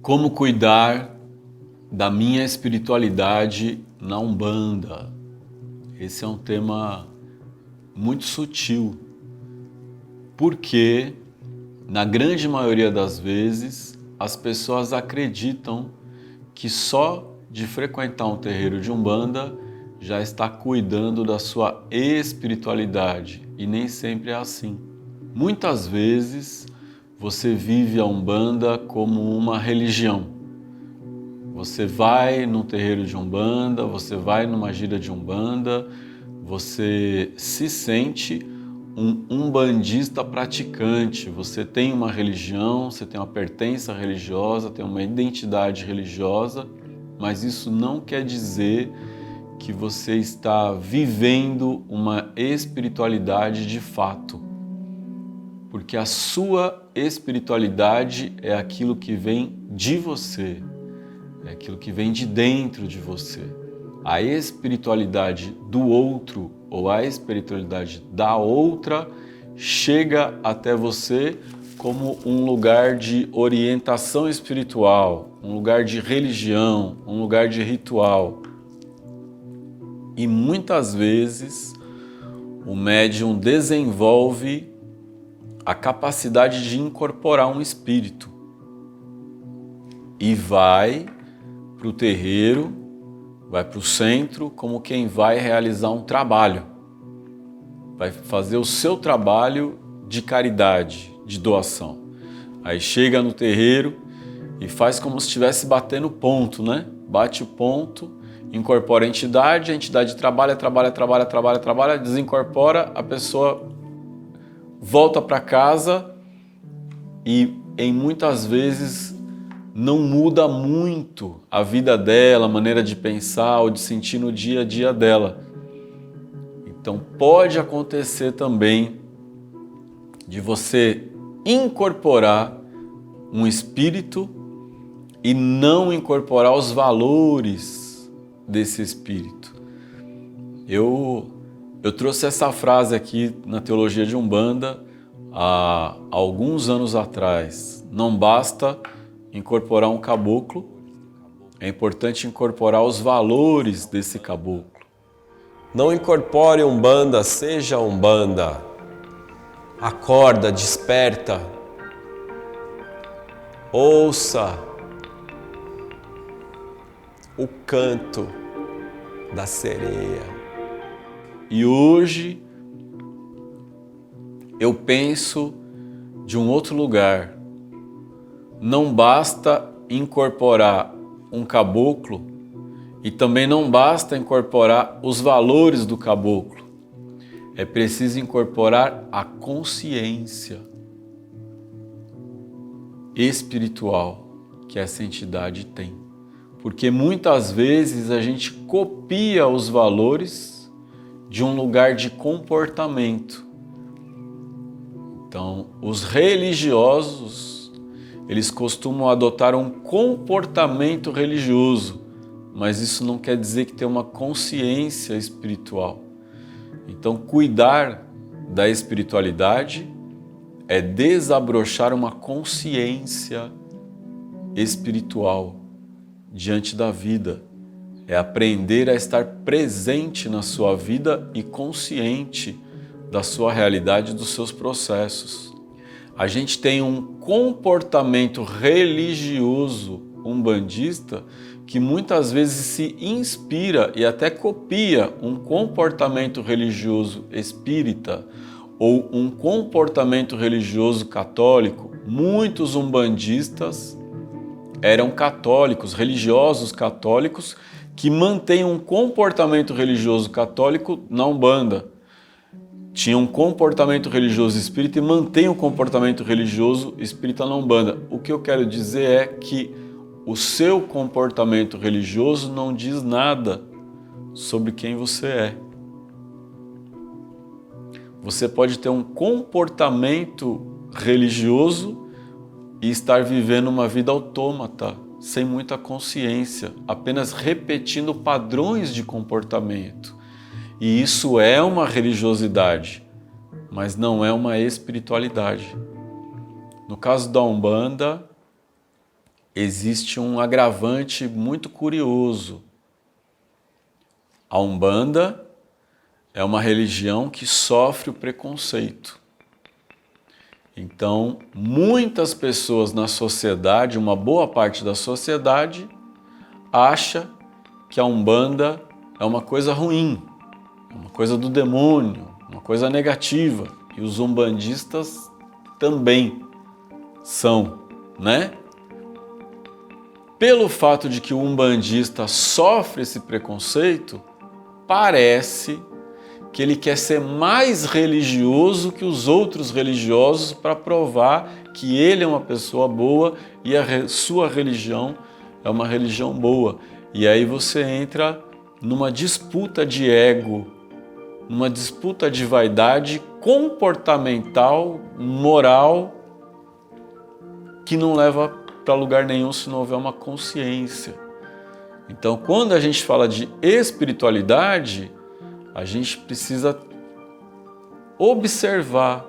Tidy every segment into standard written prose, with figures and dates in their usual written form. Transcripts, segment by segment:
Como cuidar da minha espiritualidade na Umbanda? Esse é um tema muito sutil, porque na grande maioria das vezes as pessoas acreditam que só de frequentar um terreiro de Umbanda já está cuidando da sua espiritualidade, e nem sempre é assim. Muitas vezes você vive a Umbanda como uma religião. Você vai num terreiro de Umbanda, você vai numa gira de Umbanda, você se sente um umbandista praticante, você tem uma religião, você tem uma pertença religiosa, tem uma identidade religiosa, mas isso não quer dizer que você está vivendo uma espiritualidade de fato. Porque a sua espiritualidade é aquilo que vem de você, é aquilo que vem de dentro de você. A espiritualidade do outro ou a espiritualidade da outra chega até você como um lugar de orientação espiritual, um lugar de religião, um lugar de ritual. E muitas vezes o médium desenvolve a capacidade de incorporar um espírito e vai para o terreiro, vai para o centro como quem vai realizar um trabalho, vai fazer o seu trabalho de caridade, de doação. Aí chega no terreiro e faz como se estivesse batendo ponto, né? Bate o ponto, incorpora a entidade trabalha, desincorpora, a pessoa volta para casa e em muitas vezes não muda muito a vida dela, a maneira de pensar ou de sentir no dia a dia dela. Então pode acontecer também de você incorporar um espírito e não incorporar os valores desse espírito. Eu trouxe essa frase aqui na teologia de Umbanda há alguns anos atrás. Não basta incorporar um caboclo, é importante incorporar os valores desse caboclo. Não incorpore Umbanda, seja Umbanda. Acorda, desperta. Ouça o canto da sereia. E hoje eu penso de um outro lugar. Não basta incorporar um caboclo e também não basta incorporar os valores do caboclo. É preciso incorporar a consciência espiritual que essa entidade tem. Porque muitas vezes a gente copia os valores de um lugar de comportamento. Então, os religiosos, eles costumam adotar um comportamento religioso, mas isso não quer dizer que tem uma consciência espiritual. Então, cuidar da espiritualidade é desabrochar uma consciência espiritual diante da vida. É aprender a estar presente na sua vida e consciente da sua realidade e dos seus processos. A gente tem um comportamento religioso umbandista que muitas vezes se inspira e até copia um comportamento religioso espírita ou um comportamento religioso católico. Muitos umbandistas eram católicos, religiosos católicos, que mantêm um comportamento religioso católico na Umbanda. Tinha um comportamento religioso espírita e mantém um comportamento religioso espírita na Umbanda. O que eu quero dizer é que o seu comportamento religioso não diz nada sobre quem você é. Você pode ter um comportamento religioso e estar vivendo uma vida autômata, sem muita consciência, apenas repetindo padrões de comportamento. E isso é uma religiosidade, mas não é uma espiritualidade. No caso da Umbanda, existe um agravante muito curioso. A Umbanda é uma religião que sofre o preconceito. Então, muitas pessoas na sociedade, uma boa parte da sociedade, acha que a Umbanda é uma coisa ruim, uma coisa do demônio, uma coisa negativa. E os umbandistas também são, né? Pelo fato de que o umbandista sofre esse preconceito, parece que ele quer ser mais religioso que os outros religiosos para provar que ele é uma pessoa boa e a sua religião é uma religião boa. E aí você entra numa disputa de ego, numa disputa de vaidade comportamental, moral, que não leva para lugar nenhum se não houver uma consciência. Então, quando a gente fala de espiritualidade, a gente precisa observar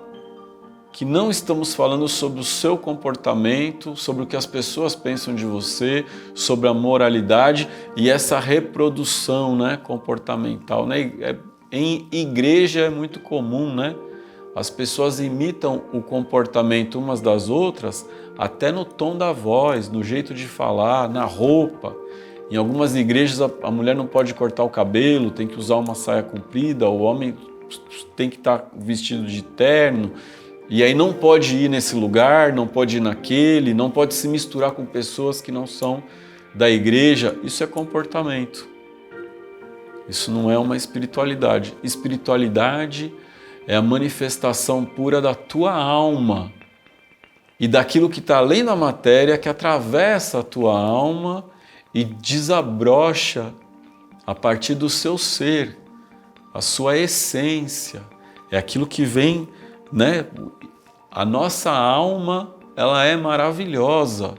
que não estamos falando sobre o seu comportamento, sobre o que as pessoas pensam de você, sobre a moralidade e essa reprodução, né, comportamental. Né? Em igreja é muito comum, né? As pessoas imitam o comportamento umas das outras até no tom da voz, no jeito de falar, na roupa. Em algumas igrejas a mulher não pode cortar o cabelo, tem que usar uma saia comprida, o homem tem que estar vestido de terno, e aí não pode ir nesse lugar, não pode ir naquele, não pode se misturar com pessoas que não são da igreja. Isso é comportamento. Isso não é uma espiritualidade. Espiritualidade é a manifestação pura da tua alma e daquilo que está além da matéria, que atravessa a tua alma e desabrocha a partir do seu ser, a sua essência. É aquilo que vem, né? A nossa alma, ela é maravilhosa.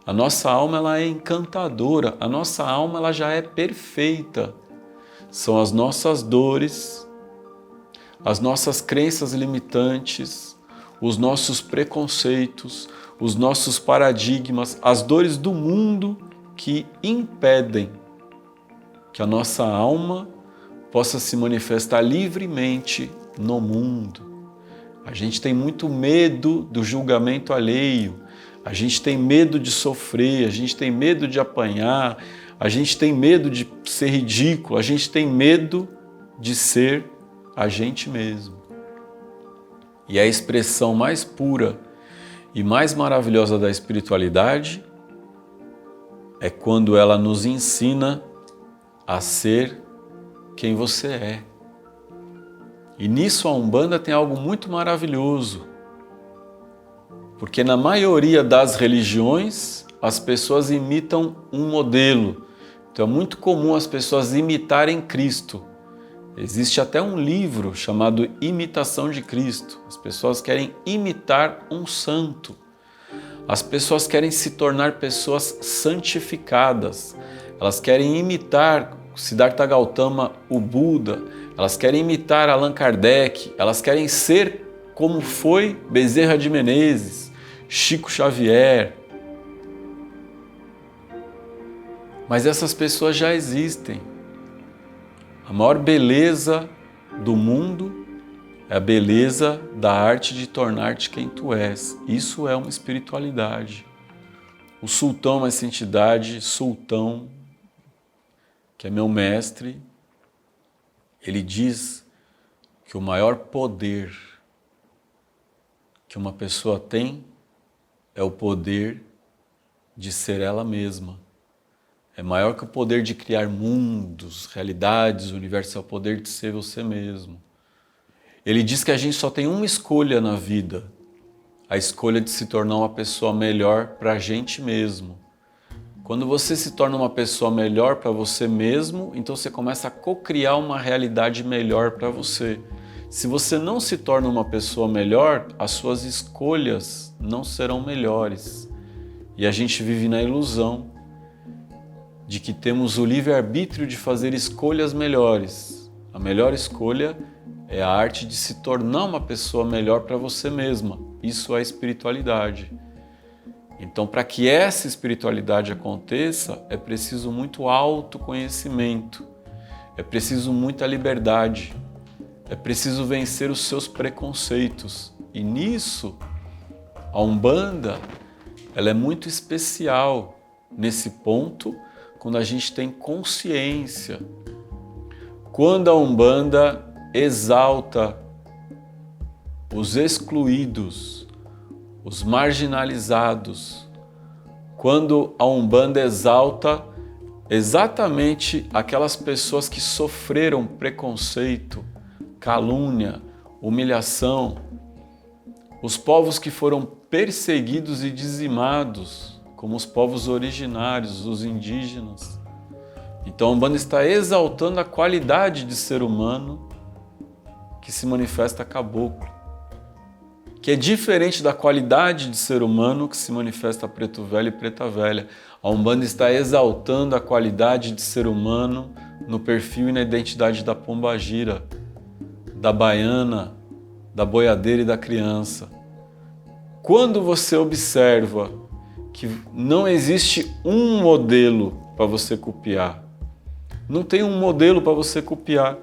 A nossa alma, ela é encantadora. A nossa alma, ela já é perfeita. São as nossas dores, as nossas crenças limitantes, os nossos preconceitos, os nossos paradigmas, as dores do mundo que impedem que a nossa alma possa se manifestar livremente no mundo. A gente tem muito medo do julgamento alheio, a gente tem medo de sofrer, a gente tem medo de apanhar, a gente tem medo de ser ridículo, a gente tem medo de ser a gente mesmo. E a expressão mais pura e mais maravilhosa da espiritualidade é quando ela nos ensina a ser quem você é. E nisso a Umbanda tem algo muito maravilhoso, porque na maioria das religiões as pessoas imitam um modelo. Então é muito comum as pessoas imitarem Cristo. Existe até um livro chamado Imitação de Cristo. As pessoas querem imitar um santo. As pessoas querem se tornar pessoas santificadas. Elas querem imitar Siddhartha Gautama, o Buda. Elas querem imitar Allan Kardec. Elas querem ser como foi Bezerra de Menezes, Chico Xavier. Mas essas pessoas já existem. A maior beleza do mundo é a beleza da arte de tornar-te quem tu és. Isso é uma espiritualidade. O sultão, essa entidade, sultão, que é meu mestre, ele diz que o maior poder que uma pessoa tem é o poder de ser ela mesma. É maior que o poder de criar mundos, realidades, o universo, é o poder de ser você mesmo. Ele diz que a gente só tem uma escolha na vida, a escolha de se tornar uma pessoa melhor para a gente mesmo. Quando você se torna uma pessoa melhor para você mesmo, então você começa a co-criar uma realidade melhor para você. Se você não se torna uma pessoa melhor, as suas escolhas não serão melhores. E a gente vive na ilusão de que temos o livre-arbítrio de fazer escolhas melhores. A melhor escolha é a arte de se tornar uma pessoa melhor para você mesma. Isso é espiritualidade. Então, para que essa espiritualidade aconteça, é preciso muito autoconhecimento, é preciso muita liberdade, é preciso vencer os seus preconceitos. E nisso, a Umbanda, ela é muito especial nesse ponto, quando a gente tem consciência. Quando a Umbanda exalta os excluídos, os marginalizados, quando a Umbanda exalta exatamente aquelas pessoas que sofreram preconceito, calúnia, humilhação, os povos que foram perseguidos e dizimados, como os povos originários, os indígenas. Então a Umbanda está exaltando a qualidade de ser humano que se manifesta caboclo, que é diferente da qualidade de ser humano que se manifesta preto velho e preta velha. A Umbanda está exaltando a qualidade de ser humano no perfil e na identidade da pombagira, da baiana, da boiadeira e da criança. Quando você observa que não existe um modelo para você copiar, não tem um modelo para você copiar,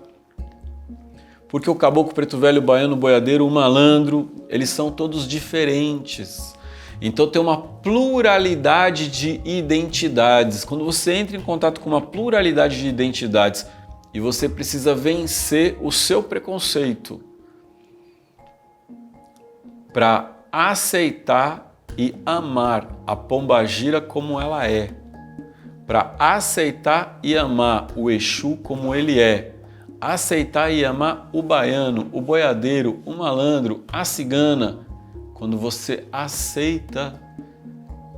porque o caboclo, preto velho, o baiano, o boiadeiro, o malandro, eles são todos diferentes. Então tem uma pluralidade de identidades. Quando você entra em contato com uma pluralidade de identidades e você precisa vencer o seu preconceito para aceitar e amar a pombagira como ela é, para aceitar e amar o Exu como ele é, aceitar e amar o baiano, o boiadeiro, o malandro, a cigana. Quando você aceita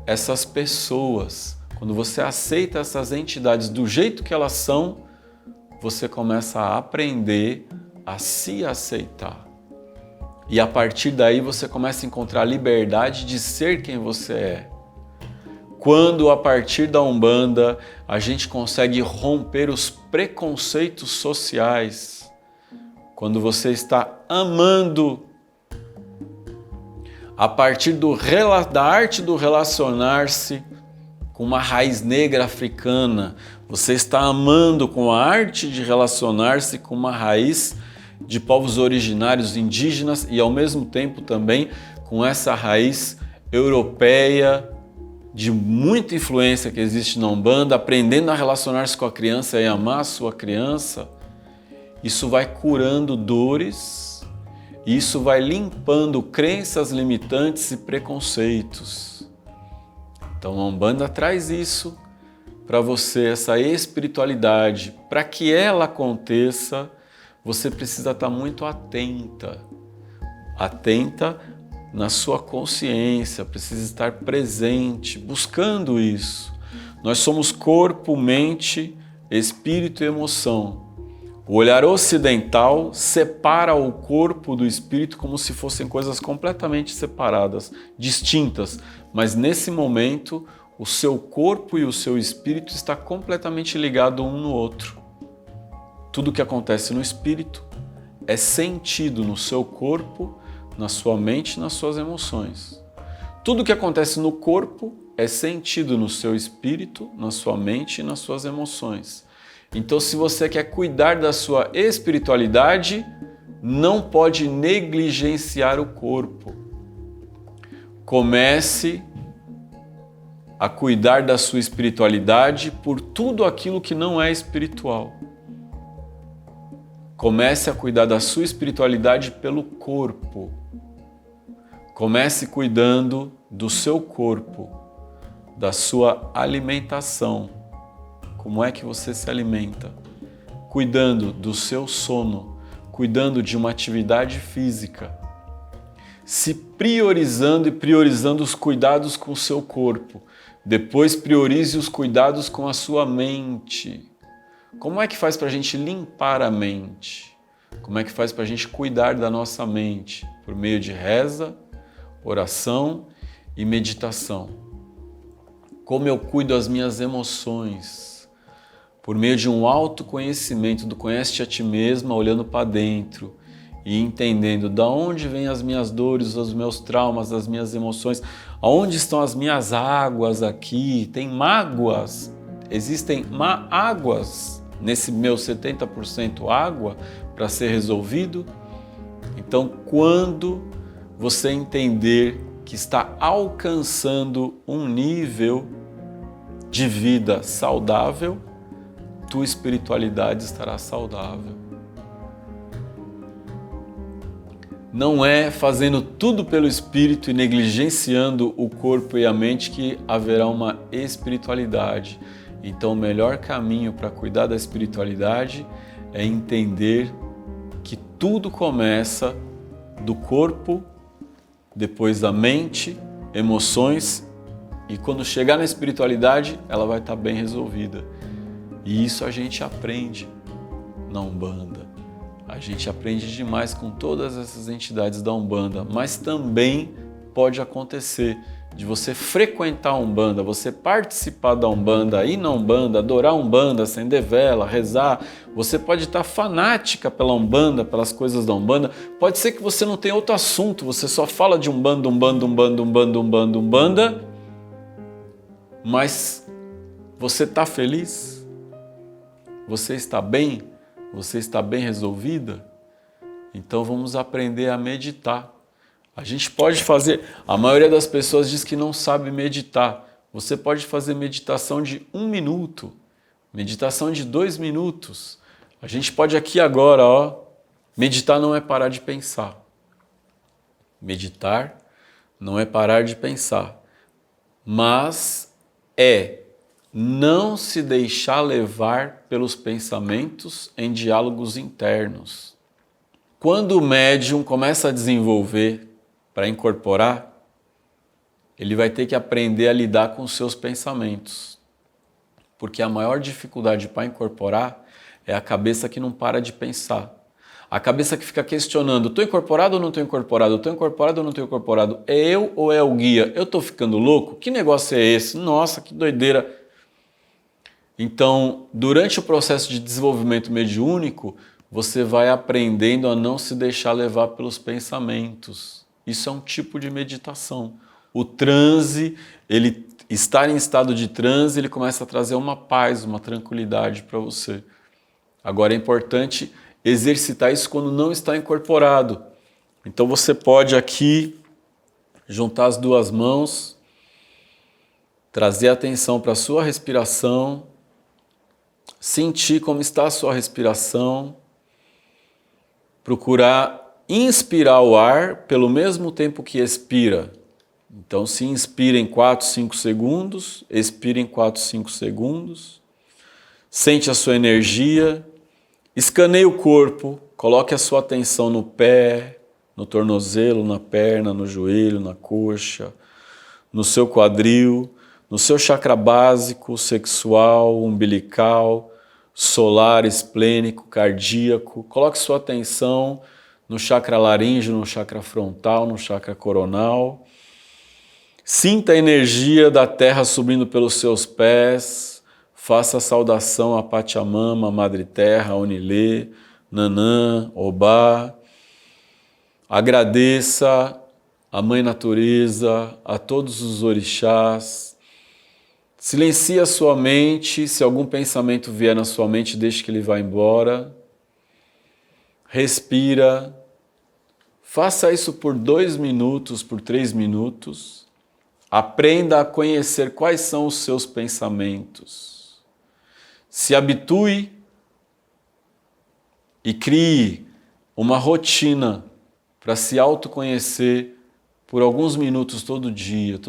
essas pessoas, quando você aceita essas entidades do jeito que elas são, você começa a aprender a se aceitar. E a partir daí você começa a encontrar a liberdade de ser quem você é. Quando a partir da Umbanda a gente consegue romper os preconceitos sociais, quando você está amando a partir da arte do relacionar-se com uma raiz negra africana, você está amando com a arte de relacionar-se com uma raiz de povos originários indígenas e ao mesmo tempo também com essa raiz europeia de muita influência que existe na Umbanda, aprendendo a relacionar-se com a criança e amar a sua criança, isso vai curando dores, isso vai limpando crenças limitantes e preconceitos. Então a Umbanda traz isso para você, essa espiritualidade. Para que ela aconteça, você precisa estar muito atenta na sua consciência, precisa estar presente, buscando isso. Nós somos corpo, mente, espírito e emoção. O olhar ocidental separa o corpo do espírito como se fossem coisas completamente separadas, distintas, mas nesse momento o seu corpo e o seu espírito está completamente ligado um no outro. Tudo que acontece no espírito é sentido no seu corpo, na sua mente e nas suas emoções. Tudo que acontece no corpo é sentido no seu espírito, na sua mente e nas suas emoções. Então, se você quer cuidar da sua espiritualidade, não pode negligenciar o corpo. Comece a cuidar da sua espiritualidade por tudo aquilo que não é espiritual. Comece a cuidar da sua espiritualidade pelo corpo. Comece cuidando do seu corpo, da sua alimentação. Como é que você se alimenta? Cuidando do seu sono, cuidando de uma atividade física. Se priorizando e priorizando os cuidados com o seu corpo. Depois priorize os cuidados com a sua mente. Como é que faz para a gente limpar a mente? Como é que faz para a gente cuidar da nossa mente? Por meio de reza, oração e meditação. Como eu cuido das minhas emoções? Por meio de um autoconhecimento, do conhece-te a ti mesma, olhando para dentro e entendendo da onde vêm as minhas dores, os meus traumas, as minhas emoções, aonde estão as minhas águas aqui, tem mágoas, existem mágoas nesse meu 70% água para ser resolvido. Então, quando você entender que está alcançando um nível de vida saudável, tua espiritualidade estará saudável. Não é fazendo tudo pelo espírito e negligenciando o corpo e a mente que haverá uma espiritualidade. Então, o melhor caminho para cuidar da espiritualidade é entender que tudo começa do corpo, depois da mente, emoções, e quando chegar na espiritualidade, ela vai estar bem resolvida. E isso a gente aprende na Umbanda. A gente aprende demais com todas essas entidades da Umbanda, mas também pode acontecer de você frequentar a Umbanda, você participar da Umbanda, ir na Umbanda, adorar a Umbanda, acender vela, rezar. Você pode estar fanática pela Umbanda, pelas coisas da Umbanda. Pode ser que você não tenha outro assunto, você só fala de Umbanda, Umbanda, Umbanda, Umbanda, Umbanda, Umbanda, mas você está feliz? Você está bem? Você está bem resolvida? Então vamos aprender a meditar. A gente pode fazer, a maioria das pessoas diz que não sabe meditar. Você pode fazer meditação de 1 minuto, meditação de 2 minutos. A gente pode aqui agora, meditar não é parar de pensar. Meditar não é parar de pensar, mas é não se deixar levar pelos pensamentos em diálogos internos. Quando o médium começa a desenvolver para incorporar, ele vai ter que aprender a lidar com os seus pensamentos. Porque a maior dificuldade para incorporar é a cabeça que não para de pensar. A cabeça que fica questionando, estou incorporado ou não estou incorporado? Estou incorporado ou não estou incorporado? É eu ou é o guia? Eu estou ficando louco? Que negócio é esse? Nossa, que doideira! Então, durante o processo de desenvolvimento mediúnico, você vai aprendendo a não se deixar levar pelos pensamentos. Isso é um tipo de meditação. O transe, ele estar em estado de transe, ele começa a trazer uma paz, uma tranquilidade para você. Agora é importante exercitar isso quando não está incorporado. Então você pode aqui juntar as duas mãos, trazer atenção para a sua respiração, sentir como está a sua respiração, procurar inspirar o ar pelo mesmo tempo que expira. Então se inspira em 4, 5 segundos, expira em 4, 5 segundos, sente a sua energia, escaneie o corpo, coloque a sua atenção no pé, no tornozelo, na perna, no joelho, na coxa, no seu quadril, no seu chakra básico, sexual, umbilical, solar, esplênico, cardíaco. Coloque sua atenção no chakra laríngeo, no chakra frontal, no chakra coronal. Sinta a energia da terra subindo pelos seus pés. Faça a saudação a Pachamama, Madre Terra, Onilê, Nanã, Obá. Agradeça a Mãe Natureza, a todos os orixás. Silencie a sua mente. Se algum pensamento vier na sua mente, deixe que ele vá embora. Respira. Faça isso por 2 minutos, por 3 minutos. Aprenda a conhecer quais são os seus pensamentos. Se habitue e crie uma rotina para se autoconhecer por alguns minutos todo dia.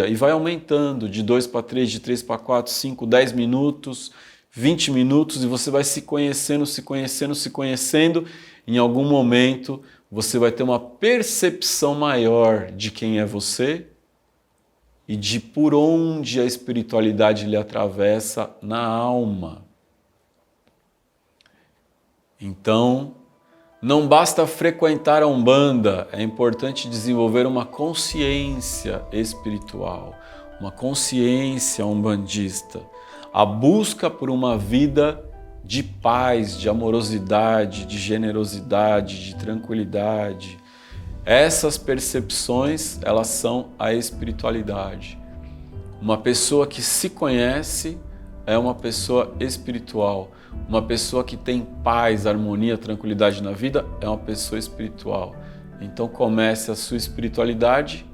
E vai aumentando de 2 para 3, de 3 para 4, 5, 10 minutos, 20 minutos, e você vai se conhecendo. Em algum momento você vai ter uma percepção maior de quem é você e de por onde a espiritualidade lhe atravessa na alma. Então, não basta frequentar a Umbanda, é importante desenvolver uma consciência espiritual, uma consciência umbandista, a busca por uma vida de paz, de amorosidade, de generosidade, de tranquilidade. Essas percepções, elas são a espiritualidade. Uma pessoa que se conhece é uma pessoa espiritual. Uma pessoa que tem paz, harmonia, tranquilidade na vida é uma pessoa espiritual. Então comece a sua espiritualidade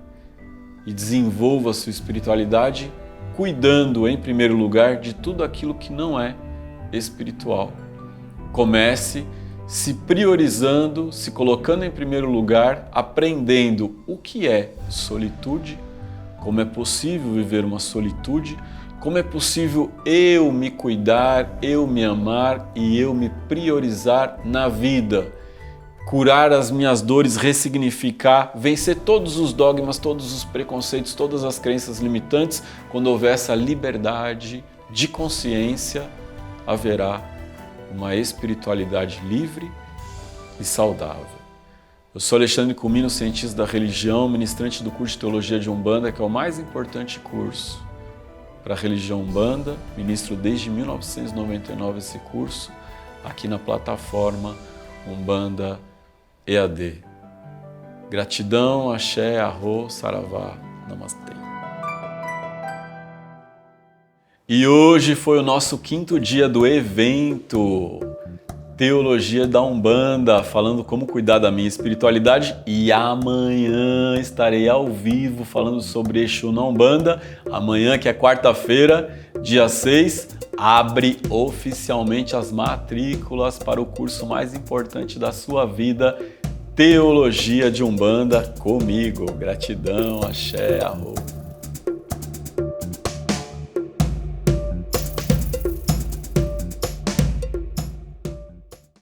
e desenvolva a sua espiritualidade cuidando, em primeiro lugar, de tudo aquilo que não é espiritual. Comece se priorizando, se colocando em primeiro lugar, aprendendo o que é solitude, como é possível viver uma solitude, como é possível eu me cuidar, eu me amar e eu me priorizar na vida. Curar as minhas dores, ressignificar, vencer todos os dogmas, todos os preconceitos, todas as crenças limitantes. Quando houver essa liberdade de consciência, haverá uma espiritualidade livre e saudável. Eu sou Alexandre Comino, cientista da religião, ministrante do curso de Teologia de Umbanda, que é o mais importante curso para a religião Umbanda. Ministro desde 1999 esse curso, aqui na plataforma Umbanda EAD. Gratidão, axé, arro, saravá, namastê. E hoje foi o nosso 5º dia do evento Teologia da Umbanda, falando como cuidar da minha espiritualidade, e amanhã estarei ao vivo falando sobre Exu na Umbanda. Amanhã, que é quarta-feira, dia 6, abre oficialmente as matrículas para o curso mais importante da sua vida, Teologia de Umbanda, comigo. Gratidão, axé, arro.